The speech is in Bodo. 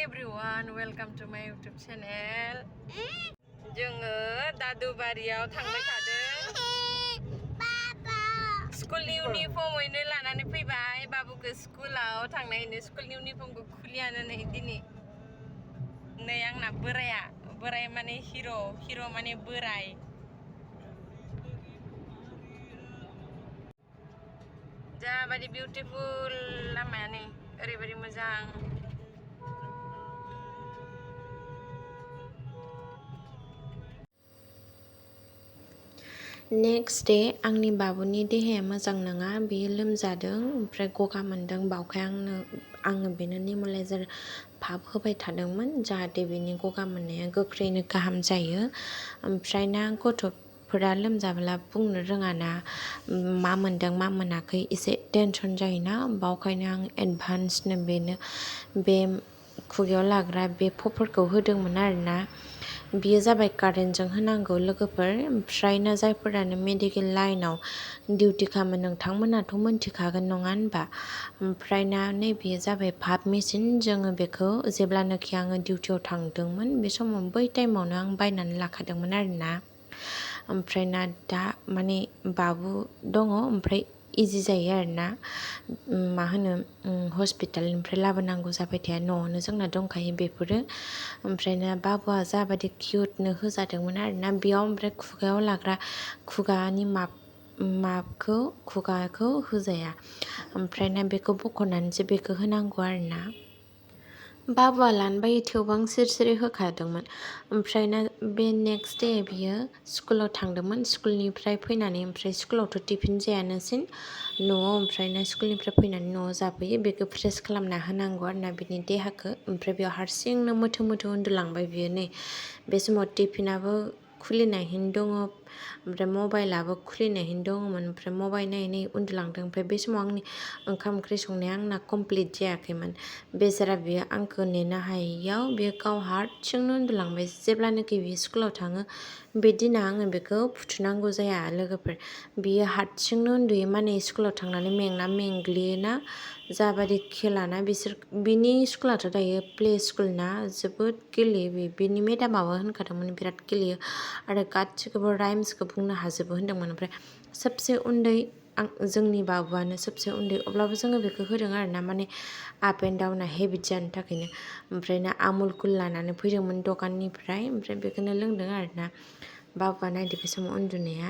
everyone, welcome to my YouTube channel. जोङो दादुबारियाव थांबाय थादों। स्कुलनि इउनिफर्मैनो लानानै फैबाय बाबुखौ स्कुलाव थांनायनो स्कुलनि इउनिफर्मखौ खुलियानो नै दिनै। नै आंना बोराय माने हिर' माने बोराय। जाबायदि बिउटिफुल लामाया नै ओरैबायदि मोजां। नेक्स्ट डे आंनि बाबुनि देहाया मोजां नङा, बेयो लोमजादों ओमफ्राय गगा मोनदों। बावखाय आङो बेनो नेमुलाइजार भाब होबाय थादोंमोन जाहाथे बेनि गगा मोननाया गोख्रैनो गाहाम जायो। ओमफ्राय ना गथ'फोरा लोमजाब्ला बुंनो रोङाना मा मोनदों मा मोनाखै एसे टेनसन जायोना, बावखायनो आं एडभान्सनो बेनो बे खुगायाव लाग्रा बे पपफोरखौ होदोंमोन आरोना। बियो जाबाय कारेन्टजों होनांगौ लोगोफोर। ओमफ्राय ना जायफोरानो मेडिकेल लाइनाव डिउटि खालामो नोंथांमोनाथ' मोनथिखागोन नङा होनबा। ओमफ्राय ना नैबेयो जाबाय भाब मेसिन। जोङो बेखौ जेब्लानोखि आङो डिउटियाव थांदोंमोन बे समाव बै टाइमावनो आं बायनानै लाखादोंमोन आरोना। ओमफ्राय ना दा माने बाबु दङ ओमफ्राय इजि जायो आरोना। मा होनो हस्पिटालनिफ्राय लाबोनांगौ जाबाय थाया, न'आवनो जोंना दंखायो बेफोरो। ओमफ्राय ना बाबुआ जाबायदि किउटनो होजादोंमोन आरोना बेयाव। ओमफ्राय खुगायाव लाग्रा खुगानि खुगाखौ होजाया। ओमफ्राय ना बेखौ बख'नानैसो बेखौ होनांगौ आरोना। बाबुआ लानो बायो थेवबो आं सिरि होखादोंमोन। ओमफ्राय ना बे नेक्स्ट डे बियो स्कुलाव थांदोंमोन। स्कुलनिफ्राय फैनानै ओमफ्राय स्कुलावथ' टिफिन जायानोसै न'आव। ओमफ्राय ना स्कुलनिफ्राय फैनानै न'आव जाफैयो। बेखौ फ्रेस खालामना होनांगौ आरोना बिनि देहाखौ। ओमफ्राय बेयाव हारसिंनो मोथो उन्दुलांबाय बियो नै। बे समाव टिफिनाबो खुलिनायहैनो दङ, ओमफ्राय मबाइलाबो खुलिनायहैनो दङमोन। ओमफ्राय मबाइल नायै उन्दुलांदों। ओमफ्राय बे समाव आंनि ओंखाम ओंख्रि संनाया आंना कमप्लिट जायाखैमोन। बेचारा बियो आंखौ नेनो हायैयाव बियो गाव हारसिंनो उन्दुलांबाय। जेब्लानोखि बियो स्कुलाव थाङो बे दिना आङो बेखौ फुथुनांगौ जाया लोगोफोर। बियो हारसिंनो उन्दुयो माने स्कुलाव थांनानै मेंग्लियोना जाबायदि खेलाना बिनि स्कुलाथ' दायो प्ले स्कुल ना, जोबोद गेलेयो। बिनि मेडामाबो होनखादोंमोन बिराद गेलेयो आरो गासिखौबो राइम्सखौ बुंनो हाजोबो होनदोंमोन। ओमफ्राय सबसे उन्दै जोंनि बाबुआनो सबसे उन्दै, अब्लाबो जोङो बेखौ होदों आरोना माने आप एन्ड डाउना हेबिट जानो थाखायनो। ओमफ्राय ना आमुल कुल लानानै फैदोंमोन दखाननिफ्राय, ओमफ्राय बेखौनो लोंदों आरोना। बाबुआ नायदो बे समाव उन्दुनाया।